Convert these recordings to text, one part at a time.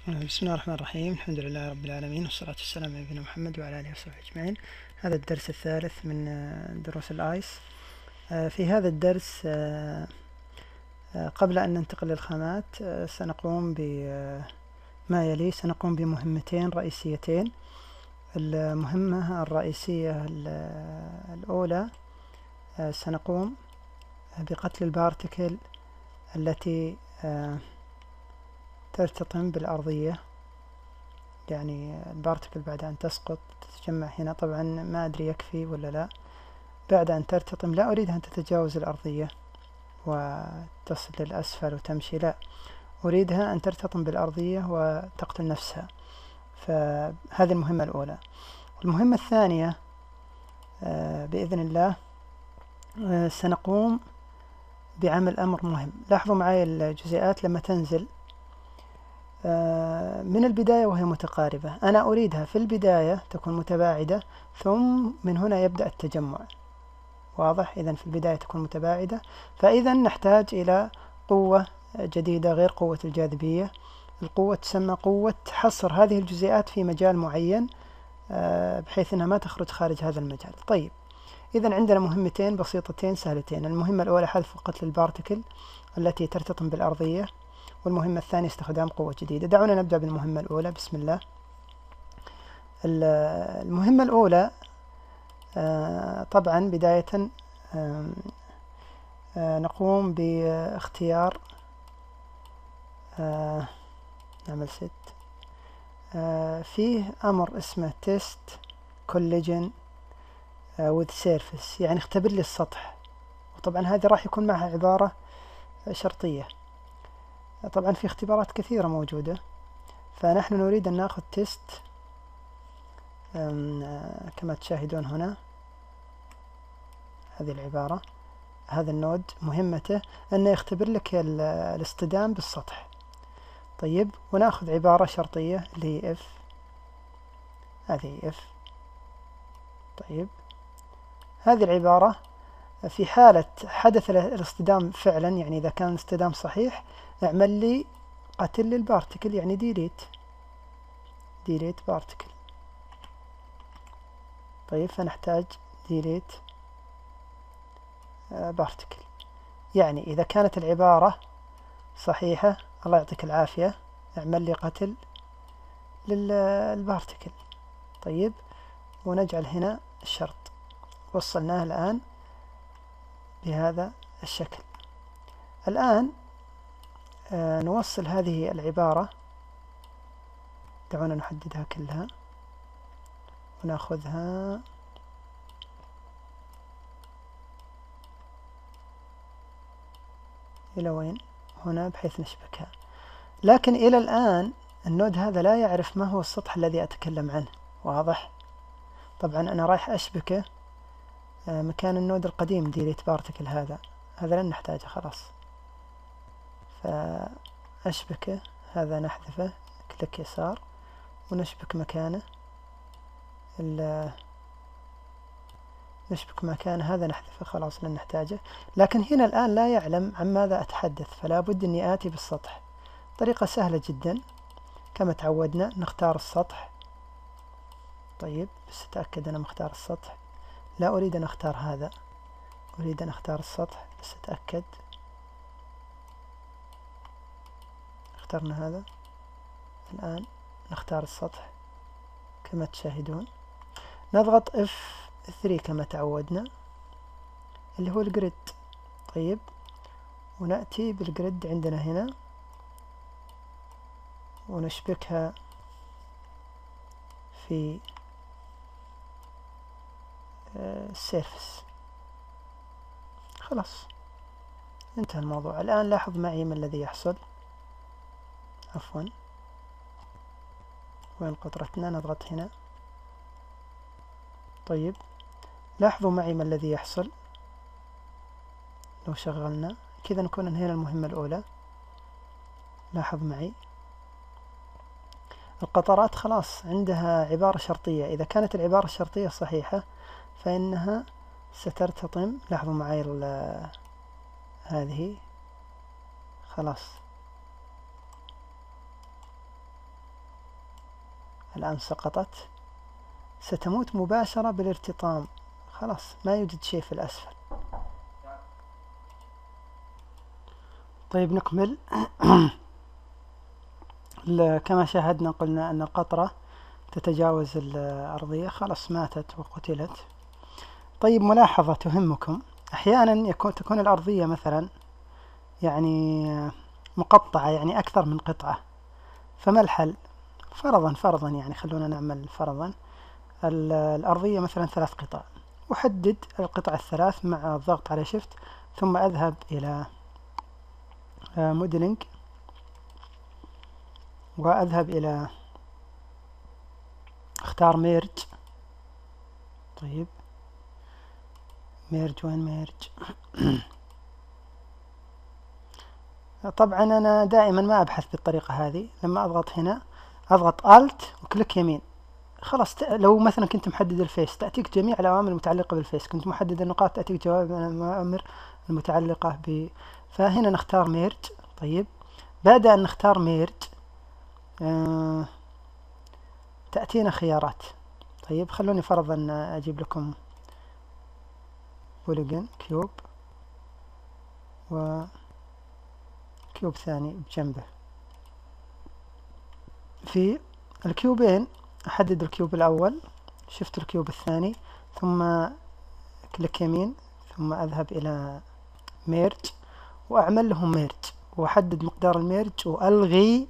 بسم الله الرحمن الرحيم. الحمد لله رب العالمين، والصلاة والسلام على نبينا محمد وعلى آله وصحبه أجمعين. هذا الدرس الثالث من دروس الآيس. في هذا الدرس قبل أن ننتقل للخامات سنقوم بما يلي. سنقوم بمهمتين رئيسيتين. المهمة الرئيسية الأولى سنقوم بقتل البارتكل التي ترتطم بالأرضية، يعني البارتكل بعد أن تسقط تتجمع هنا. طبعا ما أدري يكفي ولا لا. بعد أن ترتطم لا أريدها أن تتجاوز الأرضية وتصل للأسفل وتمشي، لا، أريدها أن ترتطم بالأرضية وتقتل نفسها. فهذه المهمة الأولى. المهمة الثانية بإذن الله سنقوم بعمل أمر مهم. لاحظوا معي الجزيئات لما تنزل من البداية وهي متقاربة، أنا أريدها في البداية تكون متباعدة، ثم من هنا يبدأ التجمع. واضح؟ إذن في البداية تكون متباعدة، فإذا نحتاج إلى قوة جديدة غير قوة الجاذبية. القوة تسمى قوة حصر هذه الجزيئات في مجال معين بحيث أنها ما تخرج خارج هذا المجال. طيب، إذن عندنا مهمتين بسيطتين سهلتين. المهمة الأولى حذف قتل البارتكل التي ترتطم بالأرضية، والمهمة الثانية استخدام قوة جديدة. دعونا نبدأ بالمهمة الأولى. بسم الله. المهمة الأولى طبعا بداية نقوم باختيار نعمل ست. فيه أمر اسمه test collision with surface، يعني اختبر لي السطح، وطبعا هذه راح يكون معها عبارة شرطية. طبعا في اختبارات كثيرة موجودة، فنحن نريد أن نأخذ تيست كما تشاهدون هنا. هذه العبارة، هذا النود مهمته أنه يختبر لك الاصطدام بالسطح. طيب، ونأخذ عبارة شرطية اللي هي if. هذه if. طيب، هذه العبارة في حالة حدث الاصطدام فعلا، يعني إذا كان الاصطدام صحيح، اعمل لي قتل للبارتكل، يعني delete بارتكل. طيب، فنحتاج delete بارتكل، يعني إذا كانت العبارة صحيحة الله يعطيك العافية اعمل لي قتل للبارتكل. طيب، ونجعل هنا الشرط. وصلناه الآن بهذا الشكل. الآن نوصل هذه العبارة. دعونا نحددها كلها ونأخذها إلى وين؟ هنا، بحيث نشبكها. لكن إلى الآن النود هذا لا يعرف ما هو السطح الذي أتكلم عنه. واضح؟ طبعا أنا رايح أشبكه مكان النود القديم delete بارتكل. هذا لن نحتاجه خلاص، فأشبكه. هذا نحذفه، كليك يسار، ونشبك مكانه هذا نحذفه خلاص، لن نحتاجه. لكن هنا الآن لا يعلم عن ماذا أتحدث، فلا بد أني آتي بالسطح. طريقة سهلة جدا كما تعودنا، نختار السطح. طيب، بس أتأكد أنا مختار السطح. لا أريد أن أختار هذا، أريد أن أختار السطح، بس أتأكد. اخترنا هذا. الآن نختار السطح كما تشاهدون. نضغط F3 كما تعودنا، اللي هو الجريد. طيب، ونأتي بالجريد عندنا هنا ونشبكها في السيرفس. خلاص، انتهى الموضوع. الآن لاحظ معي ما الذي يحصل. عفوا، وين قطرتنا؟ نضغط هنا. طيب، لاحظوا معي ما الذي يحصل. لو شغلنا كذا نكون انهينا المهمة الأولى. لاحظ معي القطرات خلاص عندها عبارة شرطية. إذا كانت العبارة الشرطية صحيحة فإنها سترتطم. لاحظوا معي هذه خلاص الآن سقطت، ستموت مباشرة بالارتطام، خلاص ما يوجد شيء في الأسفل. طيب نكمل. كما شاهدنا قلنا أن القطرة تتجاوز الأرضية، خلاص ماتت وقتلت. طيب ملاحظة تهمكم، أحيانا تكون الأرضية مثلا يعني مقطعة، يعني أكثر من قطعة، فما الحل؟ فرضا يعني خلونا نعمل فرضا الأرضية مثلا 3 قطع، أحدد القطع الثلاث مع الضغط على شيفت، ثم أذهب إلى موديلنج وأذهب إلى اختار ميرج. طيب ميرج، وين ميرج؟ طبعا أنا دائما ما أبحث بالطريقة هذه، لما أضغط هنا أضغط ألت وكليك يمين، خلاص. لو مثلا كنت محدد الفيس تأتيك جميع الأوامر المتعلقة بالفيس، كنت محدد النقاط تأتيك جواب الأوامر المتعلقة فهنا نختار ميرج. طيب بعد أن نختار ميرج تأتينا خيارات. طيب خلوني فرضا أجيب لكم بوليجون كيوب وكيوب ثاني بجنبه. في الكيوبين أحدد الكيوب الأول، شفت الكيوب الثاني، ثم كليك يمين، ثم أذهب إلى ميرج وأعمل لهم ميرج، وأحدد مقدار الميرج وألغي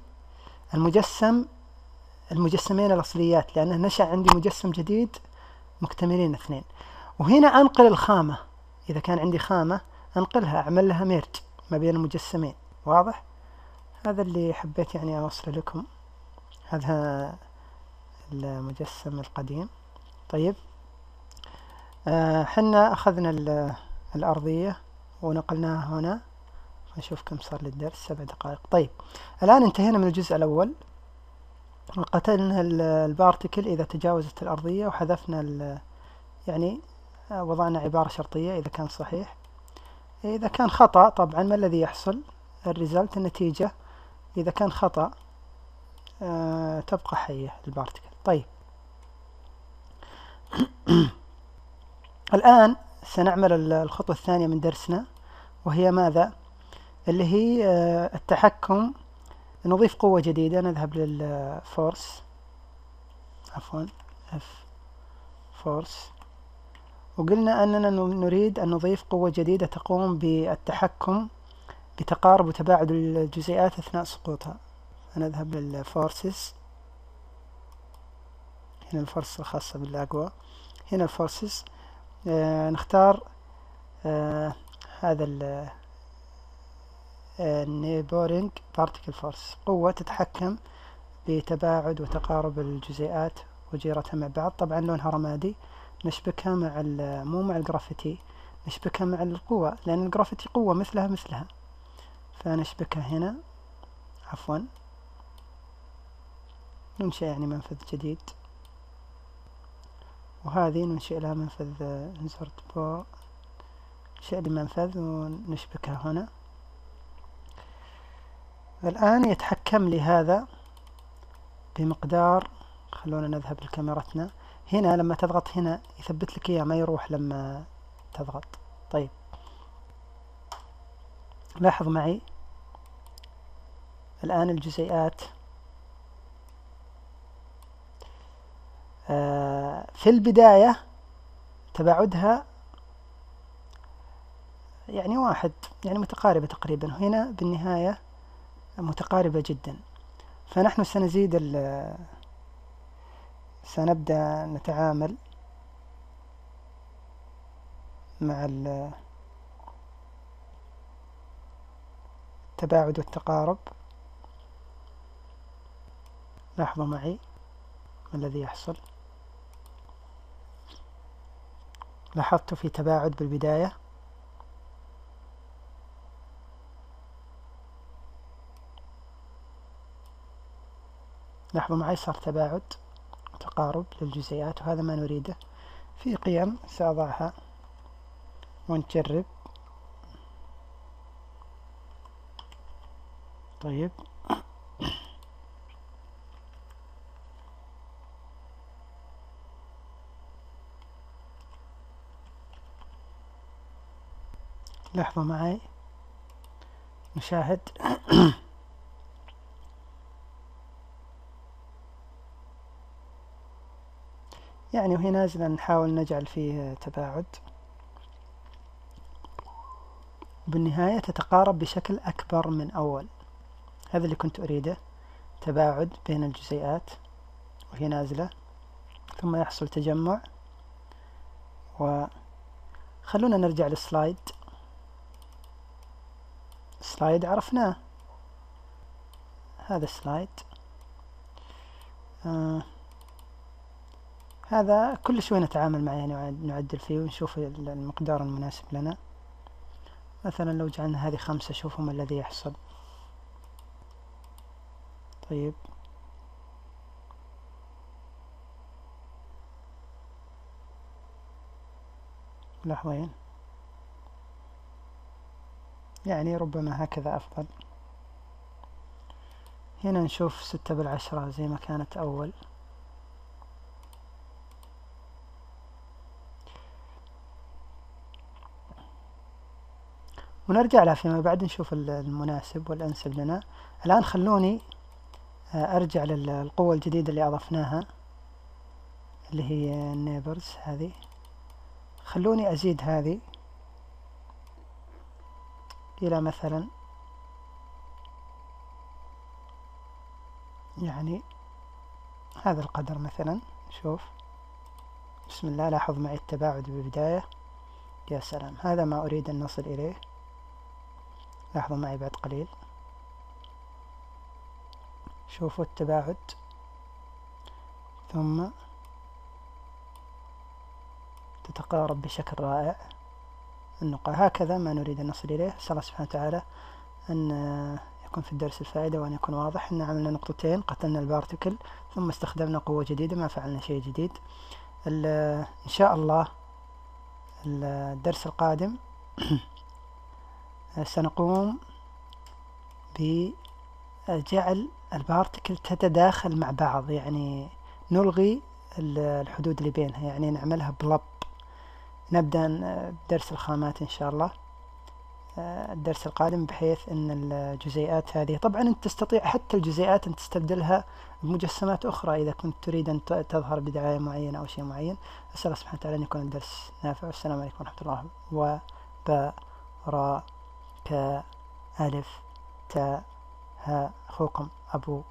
المجسمين الأصليات، لأنه نشأ عندي مجسم جديد مكتملين 2. وهنا أنقل الخامة، إذا كان عندي خامة أنقلها، أعمل لها ميرج ما بين المجسمين. واضح؟ هذا اللي حبيت يعني أوصل لكم، هذا المجسم القديم. طيب حنا أخذنا الأرضية ونقلناها هنا، نشوف كم صار للدرس، 7 دقائق. طيب الآن انتهينا من الجزء الأول، قتلنا البارتيكل إذا تجاوزت الأرضية، وحذفنا يعني وضعنا عبارة شرطية إذا كان صحيح. إذا كان خطأ طبعا ما الذي يحصل؟ الريزلت، النتيجة، إذا كان خطأ تبقى حية البارتيكل. طيب الآن سنعمل الخطوة الثانية من درسنا، وهي ماذا؟ اللي هي التحكم. نضيف قوة جديدة، نذهب للفورس، عفوا اف فورس، وقلنا أننا نريد أن نضيف قوة جديدة تقوم بالتحكم بتقارب وتباعد الجزيئات أثناء سقوطها. نذهب للفورسز، هنا الفورس الخاصة بالأقوى، هنا الفورسز، نختار هذا النيبورينج بارتيكل فورس، قوة تتحكم بتباعد وتقارب الجزيئات وجيرتها مع بعض. طبعا لونها رمادي، نشبكها مع مو مع الجرافيتي، نشبكها مع القوة، لأن الجرافيتي قوة مثلها، فنشبكها هنا، عفوا ننشئ يعني منفذ جديد، وهذه ننشئ لها منفذ insert بو، ننشئ لي منفذ ونشبكها هنا. الآن يتحكم لي هذا بمقدار، خلونا نذهب لكاميرتنا هنا، لما تضغط هنا يثبت لك إياه، ما يروح لما تضغط. طيب لاحظ معي الآن الجزيئات في البداية تباعدها يعني 1، يعني متقاربة تقريبا، هنا بالنهاية متقاربة جدا. فنحن سنبدأ نتعامل مع التباعد والتقارب. لاحظوا معي ما الذي يحصل، لاحظت في تباعد بالبداية، لاحظوا معي صار تباعد وتقارب للجزيئات، وهذا ما نريده. في قيم سأضعها ونجرب. طيب لاحظوا معي نشاهد. يعني وهي نازلة نحاول نجعل فيه تباعد، بالنهاية تتقارب بشكل أكبر من أول. هذا اللي كنت أريده، تباعد بين الجزيئات وهي نازلة، ثم يحصل تجمع. وخلونا نرجع للسلايد. سلايد عرفناه، هذا السلايد هذا كل شوي نتعامل معه، يعني نعدل فيه ونشوف المقدار المناسب لنا. مثلا لو جعلنا هذه 5، شوفوا ما الذي يحصل. طيب لاحظين، يعني ربما هكذا أفضل. هنا نشوف 6/10 زي ما كانت أول. ونرجع لها فيما بعد نشوف المناسب والأنسب لنا. الآن خلوني أرجع للقوة الجديدة اللي أضفناها، اللي هي النيبرز هذه. خلوني أزيد هذه إلى مثلا يعني هذا القدر مثلا. شوف، بسم الله، لاحظ معي التباعد بالبداية. يا سلام، هذا ما أريد أن نصل إليه. لاحظوا معي بعد قليل، شوفوا التباعد، ثم تتقارب بشكل رائع النقاط. هكذا ما نريد أن نصل إليه. أسأل الله سبحانه وتعالى أن يكون في الدرس الفائدة وأن يكون واضح. إن عملنا نقطتين، قتلنا البارتكل، ثم استخدمنا قوة جديدة، ما فعلنا شيء جديد. إن شاء الله الدرس القادم سنقوم بجعل البارتكل تتداخل مع بعض، يعني نلغي الحدود اللي بينها، يعني نعملها بلب. نبدأ بدرس الخامات إن شاء الله الدرس القادم، بحيث أن الجزيئات هذه، طبعا أنت تستطيع حتى الجزيئات أن تستبدلها بمجسمات أخرى إذا كنت تريد أن تظهر بدعاية معينة أو شيء معين. أسأل الله سبحانه وتعالى أن يكون الدرس نافع. والسلام عليكم ورحمة الله. وبركاته. ألف تاء هاء. أخوكم أبو